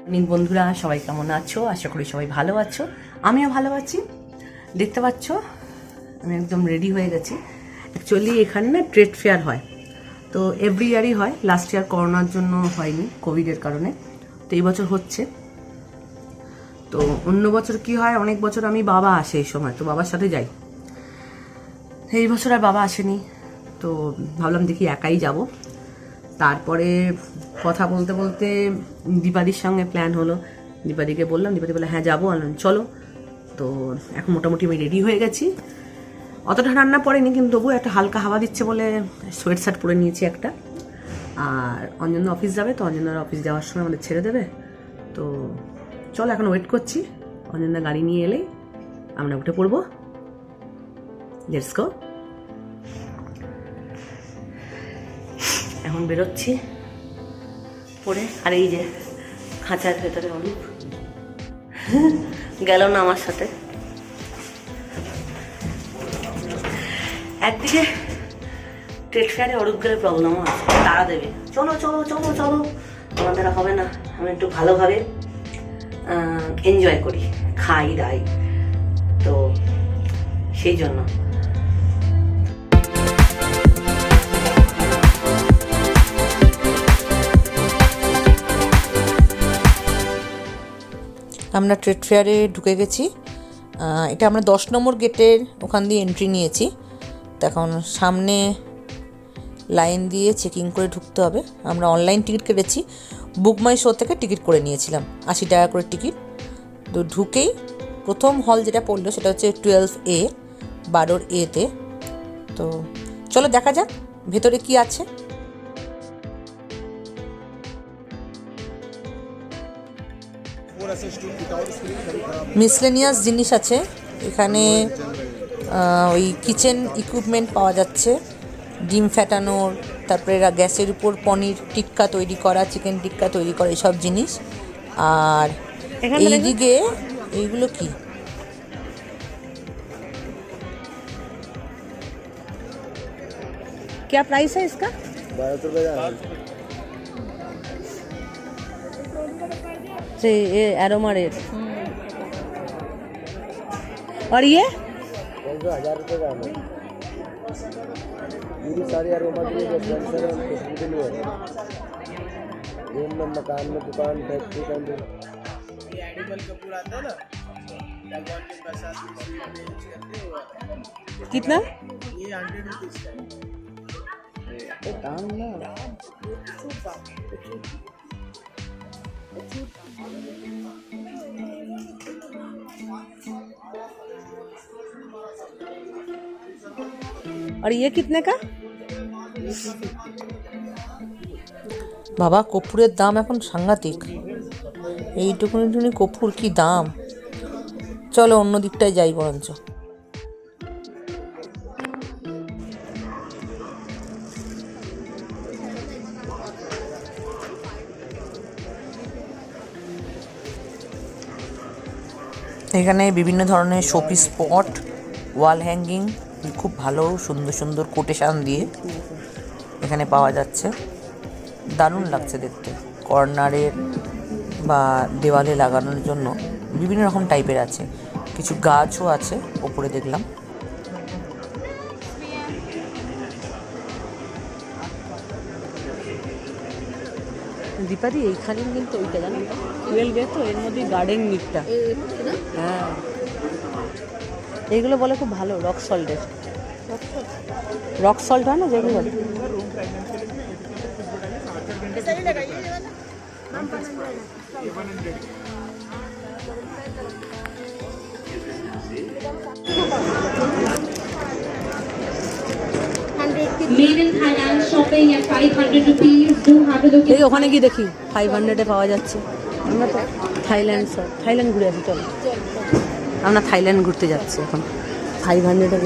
অনেক বন্ধুরা সবাই কেমন আছো? আশা করি সবাই ভালো আছো, আমিও ভালো আছি। দেখতে পাচ্ছ আমি একদম রেডি হয়ে গেছি। অ্যাকচুয়ালি এখানে না ট্রেড ফেয়ার হয়, তো এভরি ইয়ারই হয়। লাস্ট ইয়ার করোনার জন্য হয়নি, কোভিডের কারণে, তো এই বছর হচ্ছে। তো অন্য বছর কি হয়, অনেক বছর আমি বাবা আসে এই সময়, তো বাবার সাথে যাই। এই বছর আর বাবা আসেনি, তো ভাবলাম দেখি একাই যাব। তারপরে কথা বলতে বলতে দীপাদির সঙ্গে প্ল্যান হলো, দীপাদিকে বললাম, দীপাদি বলে হ্যাঁ যাবো, আনলাম চলো। তো এখন মোটামুটি আমি রেডি হয়ে গেছি। অতটা ঠান্ডা পড়েনি, কিন্তু তবুও একটা হালকা হাওয়া দিচ্ছে বলে সোয়েট শার্ট পরে নিয়েছি একটা। আর অঞ্জনা অফিস যাবে, তো অঞ্জনার অফিস যাওয়ার সময় আমাদের ছেড়ে দেবে। তো চলো এখন ওয়েট করছি, অঞ্জনা গাড়ি নিয়ে এলেই আমরা উঠে পড়বো। Let's go. এখন বেরোচ্ছি পরে। আর এই যে খাঁচার ভেতরে অরূপ গেল না আমার সাথে। একদিকে ট্রেড ফেয়ারে অরূপ গেলে প্রবলেমও আছে, তাড়া দেবে, চলো চলো চলো চলো। আমাদের হবে না, আমি একটু ভালোভাবে এনজয় করি, খাই দাই, তো সেই জন্য। আমরা ট্রেড ফেয়ারে ঢুকে গেছি। এটা আমরা 10 নম্বর গেটের ওখান দিয়ে এন্ট্রি নিয়েছি। তো এখন সামনে লাইন দিয়ে চেকিং করে ঢুকতে হবে। আমরা অনলাইন টিকিট কেটেছি, বুক মাই শো থেকে টিকিট করে নিয়েছিলাম, 80 টাকা করে টিকিট। তো ঢুকেই প্রথম হল যেটা পড়লো সেটা হচ্ছে 12A, 12 A-তে। তো চলো দেখা যাক ভেতরে কি আছে। মিসলেনিয়াস জিনিস আছে এখানে, ওই কিচেন ইকুইপমেন্ট পাওয়া যাচ্ছে, ডিম ফ্যাটানোর, তারপরে গ্যাসের উপর পনির টিক্কা তৈরি করা, চিকেন টিক্কা তৈরি করা, এইসব জিনিস। আর এইদিকে এইগুলো কি, क्या प्राइस है इसका? 12 रुपये से ये एरोमा रेट। और ये 1000 रुपये का है। पूरी सारी अरोमा के लिए सेंसर है, खुशबू के लिए है। रूम में, मकान में, दुकान, फैक्ट्री का अंदर ये एडिबल कपूर आता है ना, भगवान के प्रसाद में यूज करते हैं। कितना? ये 100 रुपीस का है। दाम ना और ये कितने का? বাবা কর্পূরের দাম এখন সাংঘাতিক, এইটুকুনি কর্পূর কি দাম। চলো অন্য দিকটায় যাই বরঞ্চ। এখানে বিভিন্ন ধরনের শোপিস স্পট, ওয়াল হ্যাঙ্গিং, খুব ভালো সুন্দর সুন্দর কোটেশান দিয়ে এখানে পাওয়া যাচ্ছে। দারুণ লাগছে দেখতে। কর্নারের বা দেওয়ালে লাগানোর জন্য বিভিন্ন রকম টাইপের আছে, কিছু গাছও আছে ওপরে দেখলাম। দীপাদি এইখানে কিন্তু ওইটা জানো, 12 তো এর মধ্যে গার্ডেন মিটটা, হ্যাঁ এইগুলো বলে খুব ভালো। রক সল্টের, রক সল্ট হয় না যেগুলো। এই ওখানে গিয়ে দেখি 500-এ পাওয়া যাচ্ছে। আমরা তো থাইল্যান্ড ঘুরে আসি, চলো। আমরা থাইল্যান্ড ঘুরতে যাচ্ছি এখন। 500-এ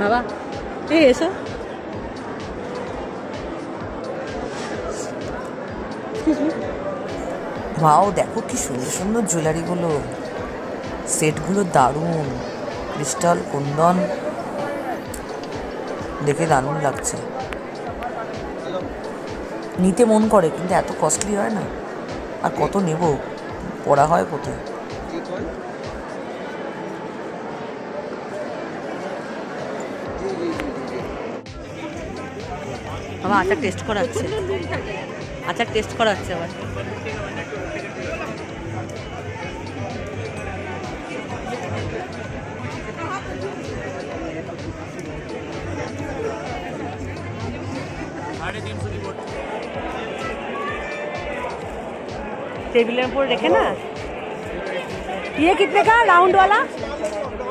বাবা এই এসো। ওয়াও, দেখো কি সুন্দর সুন্দর জুয়েলারিগুলো, সেটগুলো দারুণ, ক্রিস্টাল, কুন্দন, দেখে দারুণ লাগছে, নিতে মন করে, কিন্তু এত কস্টলি হয় না, আর কত নেব, পড়া হয় কোথায়। বাবা আচার টেস্ট করাচ্ছে, আচার টেস্ট করাচ্ছে আবার। टेबल पर रखे ना। ये कितने का राउंड वाला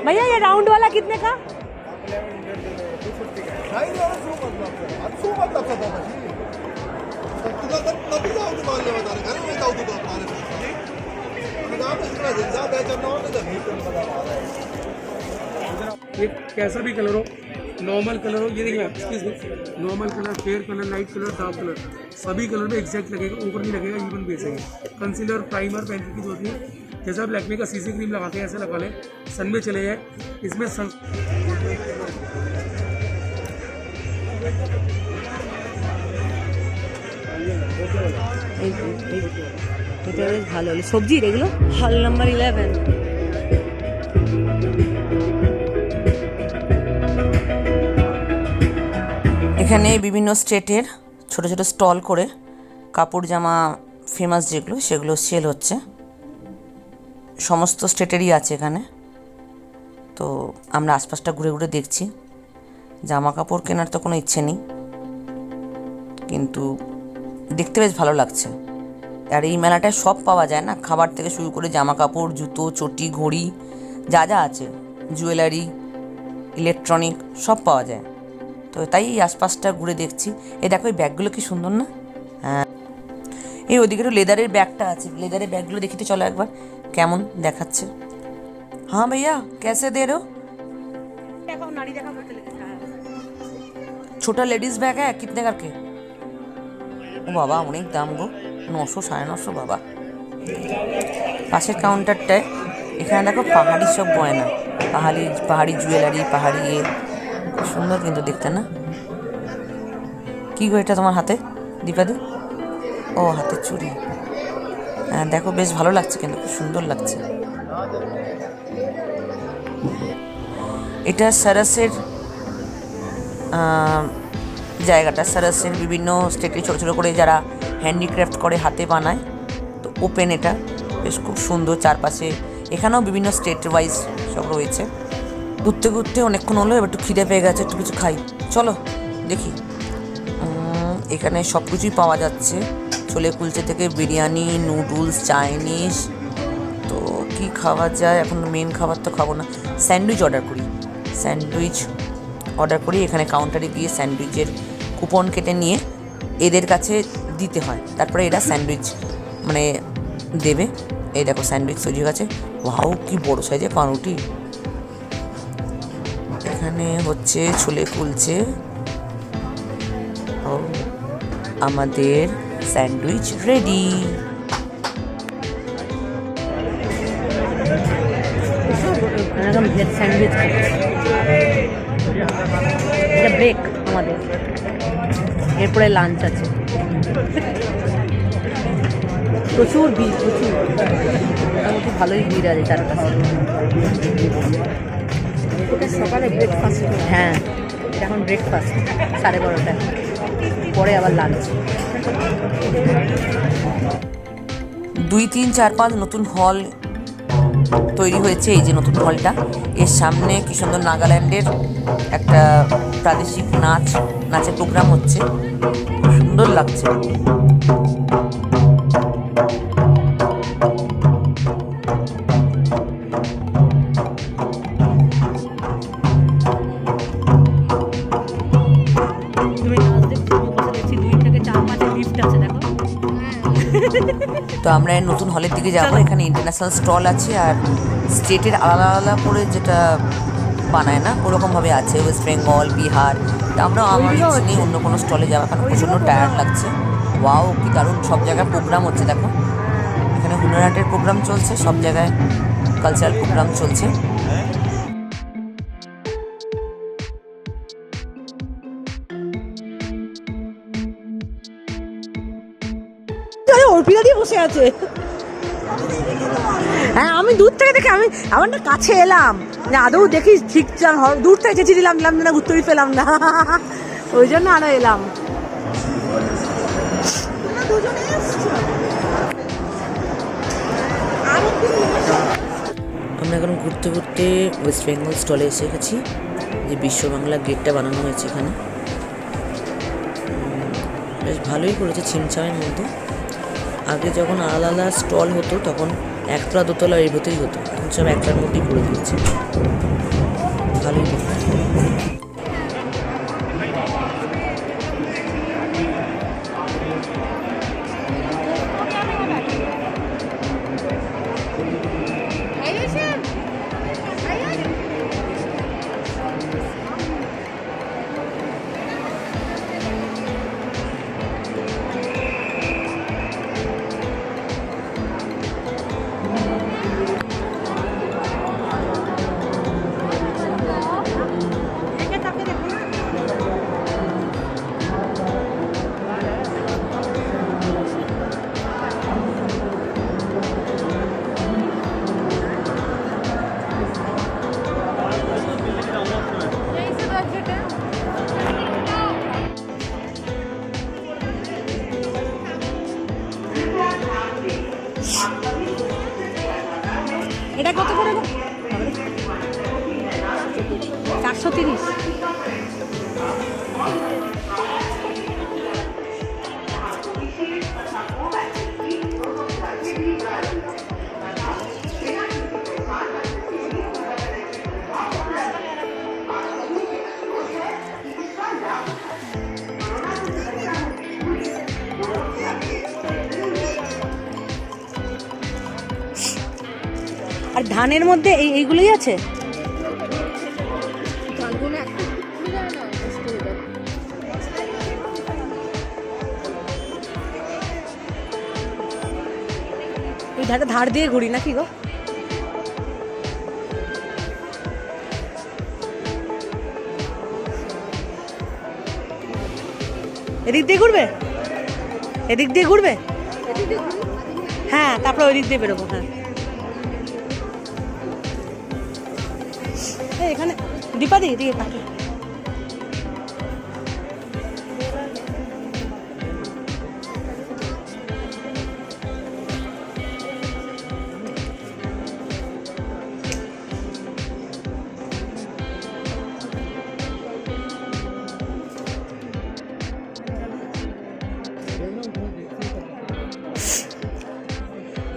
भैया? ये राउंड वाला कितने का? ये कैसा भी कलर हो, नॉर्मल कलर हो, ये देखिए normal colour, fair colour, light colour, dark colour, सभी कलर में एग्जैक्ट लगेगा, ऊपर नहीं लगेगा, इवन बेस है। कंसीलर, प्राइमर, पेंसिल की जरूरत नहीं, जैसा आप लैक्मे का सीसी क्रीम लगाते हैं ऐसे लगा लें, सन में चले जाए। इसमें सन এটা বেশ ভালো হলো। সবজির এগুলো হল নাম্বার 11। এখানে বিভিন্ন স্টেটের ছোট ছোট স্টল করে কাপড় জামা ফেমাস যেগুলো সেগুলো সেল হচ্ছে, সমস্ত স্টেটেরই আছে এখানে। তো আমরা আশপাশটা ঘুরে ঘুরে দেখছি, জামা কাপড় কেনার তো কোনো ইচ্ছে নেই, কিন্তু দেখতে বেশ ভালো লাগছে। আর এই মেলাটায় সব পাওয়া যায় না, খাবার থেকে শুরু করে জামা কাপড়, জুতো, চটি, ঘড়ি, যা যা আছে, জুয়েলারি, ইলেকট্রনিক সব পাওয়া যায়। তো তাই এই আশপাশটা ঘুরে দেখছি। এই দেখো এই ব্যাগগুলো কি সুন্দর না? হ্যাঁ, এই ওদিকে একটু লেদারের ব্যাগটা আছে, লেদারের ব্যাগগুলো দেখিতে চলো একবার কেমন দেখাচ্ছে। হ্যাঁ ভাইয়া कैसे दे रहे हो? छोटा लेडीज बैग है, कितने करके? ও বাবা অনেক দাম গো, 900 950 বাবা। পাশের কাউন্টারটায় এখানে দেখো পাহাড়ি সব গয়না, পাহাড়ি জুয়েলারি, পাহাড়ি সুন্দর কিন্তু দেখতে না। কি গো এটা তোমার হাতে দীপাদি? ও হাতে চুড়ি, হ্যাঁ দেখো বেশ ভালো লাগছে, কিন্তু খুব সুন্দর লাগছে। এটা সারাসের জায়গাটা, সারাসের বিভিন্ন স্টেটে ছোটো ছোটো করে যারা হ্যান্ডিক্রাফট করে, হাতে বানায়, তো ওপেন এটা বেশ খুব সুন্দর। চারপাশে এখানেও বিভিন্ন স্টেট ওয়াইজ সব রয়েছে। ঘুরতে ঘুরতে অনেকক্ষণ হলো, এবার একটু খিদে পেয়ে গেছে, একটু কিছু খাই, চলো দেখি। এখানে সব কিছুই পাওয়া যাচ্ছে, ছোলে কুলচে থেকে বিরিয়ানি, নুডলস, চাইনিজ। তো কি খাওয়া যায় এখন? মেন খাবার তো খাবো না, স্যান্ডউইচ অর্ডার করি। এখানে কাউন্টারে গিয়ে স্যান্ডউইচের কুপন কেটে নিয়ে এদের কাছে দিতে হয়, তারপরে এরা স্যান্ডউইচ মানে দেবে। এই দেখো স্যান্ডউইচ তৈরি হয়ে গেছে। ওয়াও কি বড় সাইজের পাউরুটি। এখানে হচ্ছে ছোলে কুলচে। ও আমাদের স্যান্ডউইচ রেডি। এরকম ভেজ স্যান্ডউইচ এটা ব্রেক আমাদের, এরপরে লাঞ্চ আছে। প্রচুর ভিড়, প্রচুর, মোটামুটি ভালোই ভিড় আছে চারপাশে। সকালে ব্রেকফাস্ট, হ্যাঁ এটা এখন ব্রেকফাস্ট 12:30, পরে আবার লাঞ্চ। 2, 3, 4, 5 নতুন হল তৈরি হয়েছে। এই যে নতুন হলটা, এর সামনে কি সুন্দর নাগাল্যান্ডের একটা প্রাদেশিক নাচের প্রোগ্রাম হচ্ছে, সুন্দর লাগছে। তো আমরা নতুন হলের দিকে যাবো। এখানে ইন্টারন্যাশনাল স্টল আছে, আর স্টেটের আলাদা আলাদা করে যেটা বানায় না ওরকমভাবে আছে, ওয়েস্ট বেঙ্গল, বিহার। তা আমরা আমার ইচ্ছে নেই অন্য কোনো স্টলে যাওয়া, কারণ প্রচণ্ড টায়ার্ড লাগছে। ওয়াও কি দারুণ, সব জায়গায় প্রোগ্রাম হচ্ছে দেখো। এখানে হুনার হাটের প্রোগ্রাম চলছে, সব জায়গায় কালচারাল প্রোগ্রাম চলছে। অর্পিতা দিয়ে বসে আছে। হ্যাঁ আমি দূর থেকে দেখে আমি আমার না কাছে এলাম যে আদৌ দেখি ঠিক দূর থেকে চেঁচিয়ে দিলাম না উত্তরই পেলাম না, ওই জন্য আরো এলাম। আমরা এখন ঘুরতে ঘুরতে ওয়েস্ট বেঙ্গল স্টলে এসে গেছি, যে বিশ্ব বাংলা গেটটা বানানো হয়েছে এখানে। বেশ ভালোই করেছে, ছিমছামের মধ্যে। আগে যখন আলাদা আলাদা স্টল হতো তখন একতলা দোতলা এর ভেতরেই হতো, এখন সব একটার মধ্যেই করে দিয়েছে, ভালোই দেখতে। এটা কত করে গো? 430। আর ধানের মধ্যে এইগুলোই আছে। ওই ধার দিয়ে ঘুরি নাকি গো? এদিক দিয়ে ঘুরবে, এদিক দিয়ে ঘুরবে, হ্যাঁ তারপরে ওই দিক দিয়ে বেরোবো। হ্যাঁ এখানে দীপাদি দিয়ে পাখি।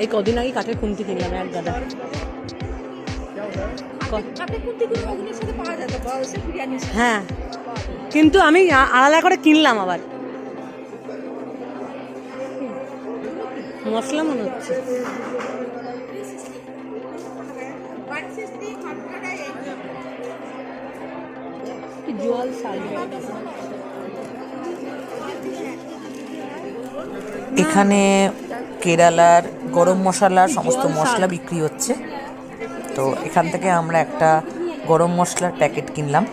এই কদিন আগে কাঠের খুন্তি কিনলাম এক গাদা। হ্যাঁ কিন্তু আমি আলাদা করে কিনলাম আবার, মশলা মনে হচ্ছে। জল এখানে কেরালার গরম মশলার সমস্ত মশলা বিক্রি হচ্ছে, তো এখান থেকে আমরা একটা গরম মশলার প্যাকেট কিনলাম।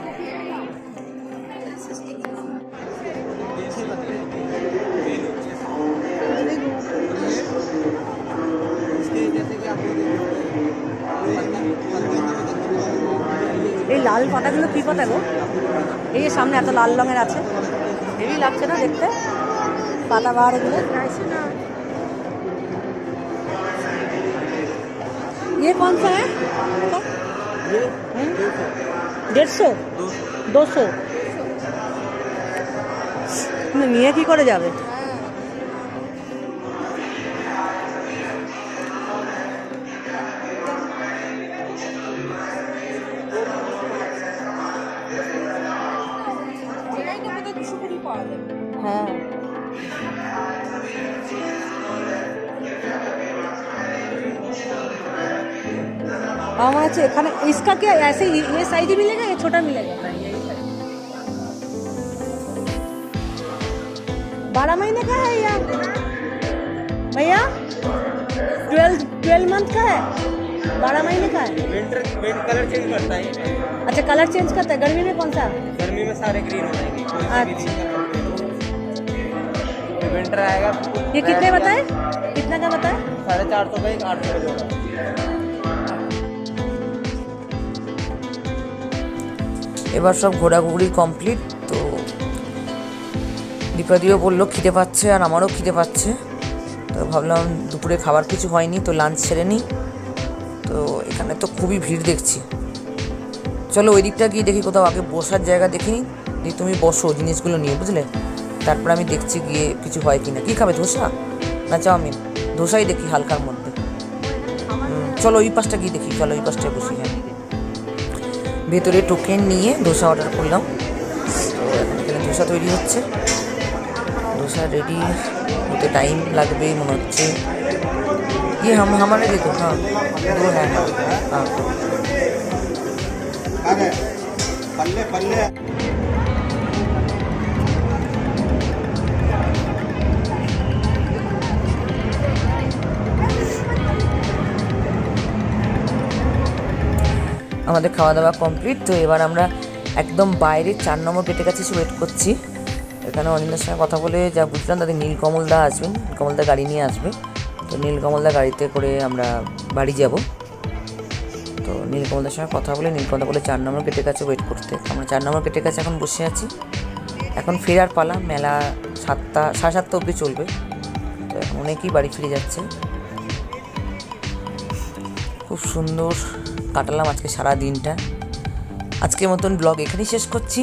এই লাল পাতাগুলো কি পাতা গো? এই যে সামনে এত লাল রঙের আছে, হেভি লাগছে না দেখতে পাতা বাহার এগুলো। ये कौन सा है? 150 200 নিয়ে কি করে যাবে? হ্যাঁ हमारा चाहिए खाना। इसका क्या ऐसे ये साइज ही मिलेगा या छोटा मिलेगा? 12 महीने का है या भैया 12 मंथ का है, 12 महीने का है। विंटर कलर चेंज करता है। अच्छा कलर चेंज करता है। गर्मी में कौन सा? गर्मी में सारे ग्रीन हो जाएंगे। अच्छा विंटर आएगा। ये कितने बताए, कितना का बताए? 450 का एक 800 का जोड़ा। এবার সব ঘোরাঘুরি কমপ্লিট। তো দীপাদিও বললো খিদে পাচ্ছে আর আমারও খিদে পাচ্ছে, তো ভাবলাম দুপুরে খাবার কিছু হয়নি তো লাঞ্চ সেরে নিই। তো এখানে তো খুবই ভিড় দেখছি, চলো ওই দিকটা গিয়ে দেখি কোথাও আগে বসার জায়গা দেখিনি। দিয়ে তুমি বসো জিনিসগুলো নিয়ে, বুঝলে, তারপর আমি দেখছি গিয়ে কিছু হয় কিনা। কী খাবে, ধোসা না চাউমিন? ধোসাই দেখি হালকার মধ্যে। চলো ওই পাশটা গিয়ে দেখি, চলো ওই পাশটায় বসি। হ্যাঁ, ভেতরে টোকেন নিয়ে ধোসা অর্ডার করলাম। তো এখন এখানে ধোসা তৈরি হচ্ছে, ধোসা রেডি হতে টাইম লাগবে মনে হচ্ছে। ये हमारे देखो, हाँ 2 है। हाँ पल्ले पल्ले আমাদের খাওয়া দাওয়া কমপ্লিট। তো এবার আমরা একদম বাইরে 4 নম্বর গেটের কাছে এসে ওয়েট করছি। এখানে অনিন্দার সঙ্গে কথা বলে যা বুঝলাম, তাদের নীলকমলদা আসবেন, নীলকমলদা গাড়ি নিয়ে আসবে। তো নীলকমলদা গাড়িতে করে আমরা বাড়ি যাব। তো নীলকমলদার সঙ্গে কথা বলে নীলকমলদা বলে 4 নম্বর গেটের কাছে ওয়েট করতে। আমরা 4 নম্বর গেটের কাছে এখন বসে আছি। এখন ফেরার পালা, মেলা 7টা 7:30 অবধি চলবে। তো এখন অনেকেই বাড়ি ফিরে যাচ্ছে। খুব সুন্দর কাটালাম আজকে সারা দিনটা। আজকের মতন ব্লগ এখানেই শেষ করছি।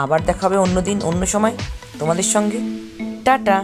আবার দেখা হবে অন্য দিন অন্য সময় তোমাদের সঙ্গে। টাটা।